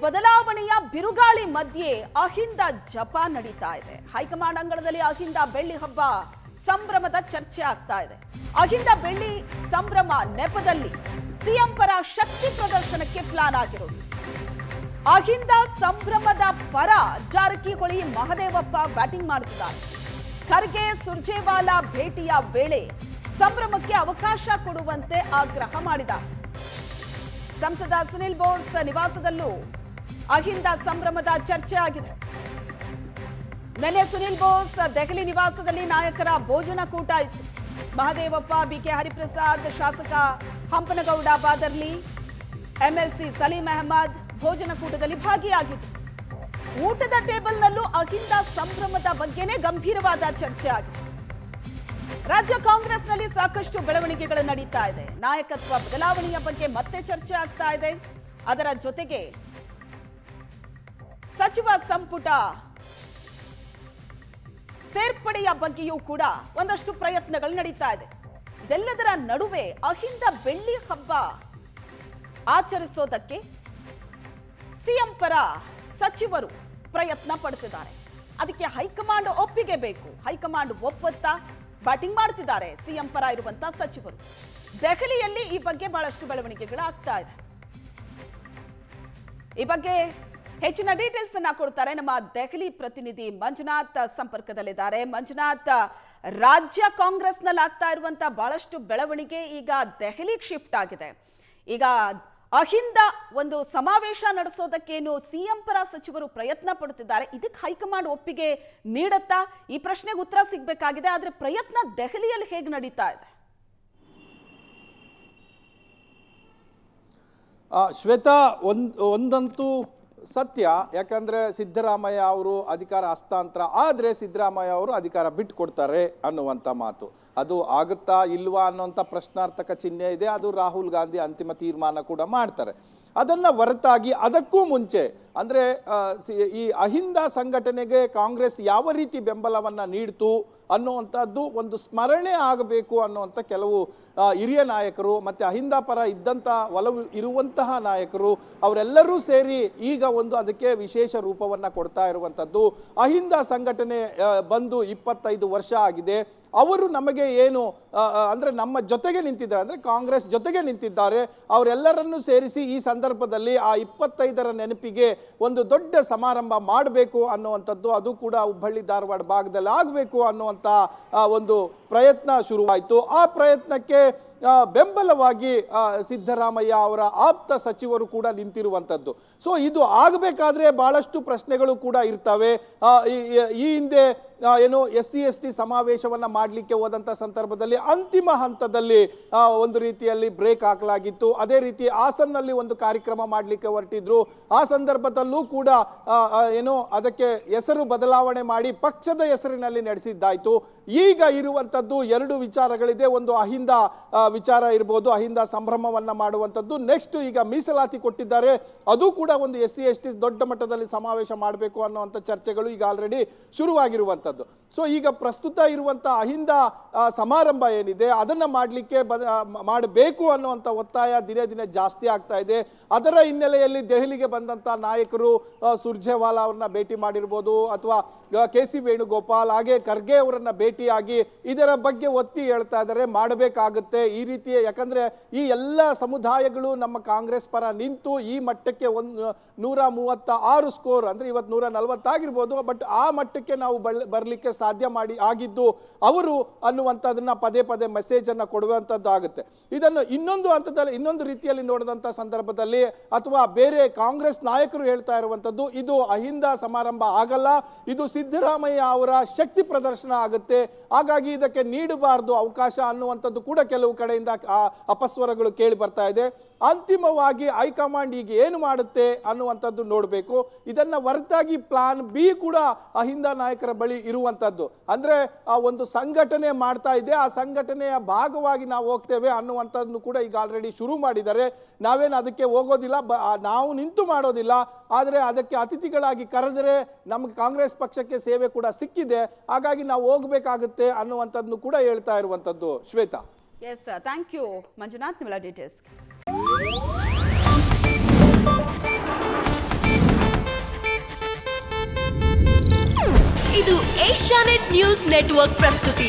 ಬದಲಾವಣೆಯ ಬಿರುಗಾಳಿ ಮಧ್ಯೆ ಅಹಿಂದ ಜಪ ನಡೀತಾ ಇದೆ. ಹೈಕಮಾಂಡ್ ಅಂಗಳದಲ್ಲಿ ಅಹಿಂದ ಬೆಳ್ಳಿ ಹಬ್ಬ ಸಂಭ್ರಮದ ಚರ್ಚೆ ಆಗ್ತಾ ಇದೆ. ಅಹಿಂದ ಬೆಳ್ಳಿ ಸಂಭ್ರಮ ನೆಪದಲ್ಲಿ ಸಿಎಂ ಪರ ಶಕ್ತಿ ಪ್ರದರ್ಶನಕ್ಕೆ ಪ್ಲಾನ್ ಆಗಿರೋದು. ಅಹಿಂದ ಸಂಭ್ರಮದ ಪರ ಜಾರಕಿಹೊಳಿ ಮಹದೇವಪ್ಪ ಬ್ಯಾಟಿಂಗ್ ಮಾಡುತ್ತಿದ್ದಾರೆ. ಖರ್ಗೆ ಸುರ್ಜೇವಾಲಾ ಭೇಟಿಯ ವೇಳೆ ಸಂಭ್ರಮಕ್ಕೆ ಅವಕಾಶ ಕೊಡುವಂತೆ ಆಗ್ರಹ ಮಾಡಿದ್ದಾರೆ. ಸಂಸದ ಸುನಿಲ್ ಬೋಸ್ ನಿವಾಸದಲ್ಲೂ ಅಹಿಂದ ಸಂಭ್ರಮದ ಚರ್ಚೆ ಆಗಿದೆ. ನಿನ್ನೆ ಸುನಿಲ್ ಬೋಸ್ ದೆಹಲಿ ನಿವಾಸದಲ್ಲಿ ನಾಯಕರ ಭೋಜನ ಕೂಟ ಇತ್ತು. ಮಹದೇವಪ್ಪ, ಬಿಕೆ ಹರಿಪ್ರಸಾದ್, ಶಾಸಕ ಹಂಪನಗೌಡ ಬಾದರ್ಲಿ, ಎಂಎಲ್ಸಿ ಸಲೀಂ ಅಹಮದ್ ಭೋಜನ ಕೂಟದಲ್ಲಿ ಭಾಗಿಯಾಗಿದ್ದರು. ಊಟದ ಟೇಬಲ್ನಲ್ಲೂ ಅಹಿಂದ ಸಂಭ್ರಮದ ಬಗ್ಗೆನೇ ಗಂಭೀರವಾದ ಚರ್ಚೆ ಆಗಿದೆ. ರಾಜ್ಯ ಕಾಂಗ್ರೆಸ್ನಲ್ಲಿ ಸಾಕಷ್ಟು ಬೆಳವಣಿಗೆಗಳು ನಡೀತಾ ಇದೆ. ನಾಯಕತ್ವ ಬದಲಾವಣೆಯ ಬಗ್ಗೆ ಮತ್ತೆ ಚರ್ಚೆ ಆಗ್ತಾ ಇದೆ. ಅದರ ಜೊತೆಗೆ ಸಚಿವ ಸಂಪುಟ ಸೇರ್ಪಡೆಯ ಬಗ್ಗೆಯೂ ಕೂಡ ಒಂದಷ್ಟು ಪ್ರಯತ್ನಗಳು ನಡೀತಾ ಇದೆ. ಇದೆಲ್ಲದರ ನಡುವೆ ಅಹಿಂದ ಬೆಳ್ಳಿ ಹಬ್ಬ ಆಚರಿಸೋದಕ್ಕೆ ಸಿಎಂ ಪರ ಸಚಿವರು ಪ್ರಯತ್ನ ಪಡ್ತಿದ್ದಾರೆ. ಅದಕ್ಕೆ ಹೈಕಮಾಂಡ್ ಒಪ್ಪಿಗೆ ಬೇಕು. ಹೈಕಮಾಂಡ್ ಒಪ್ಪತ್ತಾ ಬ್ಯಾಟಿಂಗ್ ಮಾಡ್ತಿದ್ದಾರೆ ಸಿಎಂ ಪರ ಇರುವಂತಹ ಸಚಿವರು. ದೆಹಲಿಯಲ್ಲಿ ಈ ಬಗ್ಗೆ ಬಹಳಷ್ಟು ಬೆಳವಣಿಗೆಗಳು ಆಗ್ತಾ ಇದೆ. ಈ ಬಗ್ಗೆ ಹೆಚ್ಚಿನ ಡೀಟೇಲ್ಸ್ ಅನ್ನ ಕೊಡ್ತಾರೆ ನಮ್ಮ ದೆಹಲಿ ಪ್ರತಿನಿಧಿ ಮಂಜುನಾಥ್ ಸಂಪರ್ಕದಲ್ಲಿದ್ದಾರೆ. ಮಂಜುನಾಥ್, ರಾಜ್ಯ ಕಾಂಗ್ರೆಸ್ನಲ್ಲಿ ಆಗ್ತಾ ಇರುವಂತಹ ಬಹಳಷ್ಟು ಬೆಳವಣಿಗೆ ಈಗ ದೆಹಲಿಗೆ ಶಿಫ್ಟ್ ಆಗಿದೆ. ಈಗ ಅಹಿಂದ ಒಂದು ಸಮಾವೇಶ ನಡೆಸೋದಕ್ಕೇನು ಸಿಎಂ ಪರ ಸಚಿವರು ಪ್ರಯತ್ನ ಪಡುತ್ತಿದ್ದಾರೆ. ಇದಕ್ಕೆ ಹೈಕಮಾಂಡ್ ಒಪ್ಪಿಗೆ ನೀಡತ್ತಾ? ಈ ಪ್ರಶ್ನೆಗೆ ಉತ್ತರ ಸಿಗಬೇಕಾಗಿದೆ. ಆದ್ರೆ ಪ್ರಯತ್ನ ದೆಹಲಿಯಲ್ಲಿ ಹೇಗೆ ನಡೀತಾ ಇದೆ? ಶ್ವೇತಾ, ಒಂದಂತೂ ಸತ್ಯ. ಯಾಕಂದರೆ ಸಿದ್ದರಾಮಯ್ಯ ಅವರು ಅಧಿಕಾರ ಹಸ್ತಾಂತರ ಆದರೆ ಸಿದ್ದರಾಮಯ್ಯ ಅವರು ಅಧಿಕಾರ ಬಿಟ್ಟುಕೊಡ್ತಾರೆ ಅನ್ನುವಂಥ ಮಾತು, ಅದು ಆಗುತ್ತಾ ಇಲ್ವಾ ಅನ್ನೋಂಥ ಪ್ರಶ್ನಾರ್ಥಕ ಚಿಹ್ನೆ ಇದೆ. ಅದು ರಾಹುಲ್ ಗಾಂಧಿ ಅಂತಿಮ ತೀರ್ಮಾನ ಕೂಡ ಮಾಡ್ತಾರೆ. ಅದನ್ನು ಹೊರತಾಗಿ ಅದಕ್ಕೂ ಮುಂಚೆ ಅಂದರೆ ಈ ಅಹಿಂದ ಸಂಘಟನೆಗೆ ಕಾಂಗ್ರೆಸ್ ಯಾವ ರೀತಿ ಬೆಂಬಲವನ್ನು ನೀಡ್ತು ಅನ್ನುವಂಥದ್ದು ಒಂದು ಸ್ಮರಣೆ ಆಗಬೇಕು ಅನ್ನುವಂಥ ಕೆಲವು ಹಿರಿಯ ನಾಯಕರು ಮತ್ತು ಅಹಿಂದ ಪರ ಇದ್ದಂಥ ಒಲವು ಇರುವಂತಹ ನಾಯಕರು ಅವರೆಲ್ಲರೂ ಸೇರಿ ಈಗ ಒಂದು ಅದಕ್ಕೆ ವಿಶೇಷ ರೂಪವನ್ನು ಕೊಡ್ತಾ ಇರುವಂಥದ್ದು. ಅಹಿಂದ ಸಂಘಟನೆ ಬಂದು 25 ವರ್ಷ ಆಗಿದೆ. ಅವರು ನಮಗೆ ಏನು ಅಂದರೆ ನಮ್ಮ ಜೊತೆಗೆ ನಿಂತಿದ್ದಾರೆ, ಅಂದರೆ ಕಾಂಗ್ರೆಸ್ ಜೊತೆಗೆ ನಿಂತಿದ್ದಾರೆ. ಅವರೆಲ್ಲರನ್ನೂ ಸೇರಿಸಿ ಈ ಸಂದರ್ಭದಲ್ಲಿ ಆ 25ರ ನೆನಪಿಗೆ ಒಂದು ದೊಡ್ಡ ಸಮಾರಂಭ ಮಾಡಬೇಕು ಅನ್ನುವಂಥದ್ದು, ಅದು ಕೂಡ ಹುಬ್ಬಳ್ಳಿ ಧಾರವಾಡ ಭಾಗದಲ್ಲಿ ಆಗಬೇಕು ಅನ್ನುವಂಥ ಒಂದು ಪ್ರಯತ್ನ ಶುರುವಾಯಿತು. ಆ ಪ್ರಯತ್ನಕ್ಕೆ ಬೆಂಬಲವಾಗಿ ಸಿದ್ದರಾಮಯ್ಯ ಅವರ ಆಪ್ತ ಸಚಿವರು ಕೂಡ ನಿಂತಿರುವಂಥದ್ದು. ಸೊ ಇದು ಆಗಬೇಕಾದ್ರೆ ಬಹಳಷ್ಟು ಪ್ರಶ್ನೆಗಳು ಕೂಡ ಇರ್ತವೆ. ಈ ಹಿಂದೆ ಏನು SC/ST ಸಮಾವೇಶವನ್ನು ಮಾಡಲಿಕ್ಕೆ ಹೋದಂಥ ಸಂದರ್ಭದಲ್ಲಿ ಅಂತಿಮ ಹಂತದಲ್ಲಿ ಒಂದು ರೀತಿಯಲ್ಲಿ ಬ್ರೇಕ್ ಹಾಕಲಾಗಿತ್ತು. ಅದೇ ರೀತಿ ಹಾಸನ್ನಲ್ಲಿ ಒಂದು ಕಾರ್ಯಕ್ರಮ ಮಾಡಲಿಕ್ಕೆ ಹೊರಟಿದ್ರು. ಆ ಸಂದರ್ಭದಲ್ಲೂ ಕೂಡ ಏನು ಅದಕ್ಕೆ ಹೆಸರು ಬದಲಾವಣೆ ಮಾಡಿ ಪಕ್ಷದ ಹೆಸರಿನಲ್ಲಿ ನಡೆಸಿದ್ದಾಯಿತು. ಈಗ ಇರುವಂಥದ್ದು 2 ವಿಚಾರಗಳಿದೆ. ಒಂದು ಅಹಿಂದ ವಿಚಾರ ಇರ್ಬೋದು, ಅಹಿಂದ ಸಂಭ್ರಮವನ್ನು ಮಾಡುವಂಥದ್ದು. ನೆಕ್ಸ್ಟ್ ಈಗ ಮೀಸಲಾತಿ ಕೊಟ್ಟಿದ್ದಾರೆ, ಅದು ಕೂಡ ಒಂದು SC/ST ದೊಡ್ಡ ಮಟ್ಟದಲ್ಲಿ ಸಮಾವೇಶ ಮಾಡಬೇಕು ಅನ್ನುವಂಥ ಚರ್ಚೆಗಳು ಈಗ ಆಲ್ರೆಡಿ ಶುರುವಾಗಿರುವಂಥದ್ದು. ಸೊ ಈಗ ಪ್ರಸ್ತುತ ಇರುವಂಥ ಅಹಿಂದ ಸಮಾರಂಭ ಏನಿದೆ ಅದನ್ನು ಮಾಡಲಿಕ್ಕೆ ಮಾಡಬೇಕು ಅನ್ನುವಂಥ ಒತ್ತಾಯ ದಿನೇ ದಿನೇ ಜಾಸ್ತಿ ಆಗ್ತಾ ಇದೆ. ಅದರ ಹಿನ್ನೆಲೆಯಲ್ಲಿ ದೆಹಲಿಗೆ ಬಂದಂಥ ನಾಯಕರು ಸುರ್ಜೇವಾಲಾ ಅವ್ರನ್ನ ಭೇಟಿ ಮಾಡಿರ್ಬೋದು, ಅಥವಾ KC ವೇಣುಗೋಪಾಲ್, ಹಾಗೆ ಖರ್ಗೆ ಅವರನ್ನ ಭೇಟಿಯಾಗಿ ಇದರ ಬಗ್ಗೆ ಒತ್ತಿ ಹೇಳ್ತಾ ಇದ್ದಾರೆ, ಮಾಡಬೇಕಾಗುತ್ತೆ ಈ ರೀತಿ. ಯಾಕಂದ್ರೆ ಈ ಎಲ್ಲ ಸಮುದಾಯಗಳು ನಮ್ಮ ಕಾಂಗ್ರೆಸ್ ಪರ ನಿಂತು ಈ ಮಟ್ಟಕ್ಕೆ 136 ಸ್ಕೋರ್, ಅಂದ್ರೆ ಇವತ್ತು 140 ಆಗಿರ್ಬೋದು, ಬಟ್ ಆ ಮಟ್ಟಕ್ಕೆ ನಾವು ಬರಲಿಕ್ಕೆ ಸಾಧ್ಯ ಆಗಿದ್ದು ಅವರು ಅನ್ನುವಂಥದ್ದನ್ನ ಪದೇ ಪದೇ ಮೆಸೇಜ್ ಅನ್ನ ಕೊಡುವಂಥದ್ದು ಆಗುತ್ತೆ. ಇದನ್ನು ಇನ್ನೊಂದು ಹಂತದಲ್ಲಿ ಇನ್ನೊಂದು ರೀತಿಯಲ್ಲಿ ನೋಡಿದಂಥ ಸಂದರ್ಭದಲ್ಲಿ ಅಥವಾ ಬೇರೆ ಕಾಂಗ್ರೆಸ್ ನಾಯಕರು ಹೇಳ್ತಾ ಇರುವಂಥದ್ದು, ಇದು ಅಹಿಂದ ಸಮಾರಂಭ ಆಗಲ್ಲ, ಇದು ಸಿದ್ದರಾಮಯ್ಯ ಅವರ ಶಕ್ತಿ ಪ್ರದರ್ಶನ ಆಗುತ್ತೆ, ಹಾಗಾಗಿ ಇದಕ್ಕೆ ನೀಡಬಾರದು ಅವಕಾಶ ಅನ್ನುವಂಥದ್ದು ಕೂಡ ಕೆಲವು ಕಡೆಯಿಂದ ಅಪಸ್ವರಗಳು ಕೇಳಿ ಬರ್ತಾ ಇದೆ. ಅಂತಿಮವಾಗಿ ಹೈಕಮಾಂಡ್ ಈಗ ಏನು ಮಾಡುತ್ತೆ ಅನ್ನುವಂಥದ್ದು ನೋಡಬೇಕು. ಇದನ್ನ ಹೊರತಾಗಿ ಪ್ಲಾನ್ ಬಿ ಕೂಡ ಅಹಿಂದ ನಾಯಕರ ಬಳಿ ಇರುವಂಥದ್ದು. ಅಂದ್ರೆ ಒಂದು ಸಂಘಟನೆ ಮಾಡ್ತಾ ಇದೆ, ಆ ಸಂಘಟನೆಯ ಭಾಗವಾಗಿ ನಾವು ಹೋಗ್ತೇವೆ ಅನ್ನುವಂಥದ್ದನ್ನು ಕೂಡ ಈಗ ಆಲ್ರೆಡಿ ಶುರು ಮಾಡಿದ್ದಾರೆ. ನಾವೇನು ಅದಕ್ಕೆ ಹೋಗೋದಿಲ್ಲ, ನಾವು ನಿಂತು ಮಾಡೋದಿಲ್ಲ, ಆದರೆ ಅದಕ್ಕೆ ಅತಿಥಿಗಳಾಗಿ ಕರೆದರೆ ನಮ್ಗೆ ಕಾಂಗ್ರೆಸ್ ಪಕ್ಷಕ್ಕೆ ಸೇವೆ ಕೂಡ ಸಿಕ್ಕಿದೆ, ಹಾಗಾಗಿ ನಾವು ಹೋಗಬೇಕಾಗುತ್ತೆ ಅನ್ನುವಂಥದ್ದನ್ನು ಕೂಡ ಹೇಳ್ತಾ ಇರುವಂಥದ್ದು. Shweta. Yes, thank you Manjunath, ನಿಮ್ಮೆಲ್ಲ ಡೀಟೇಲ್ಸ್. ಇದು ಏಷ್ಯಾನೆಟ್ ನ್ಯೂಸ್ ನೆಟ್ವರ್ಕ್ ಪ್ರಸ್ತುತಿ.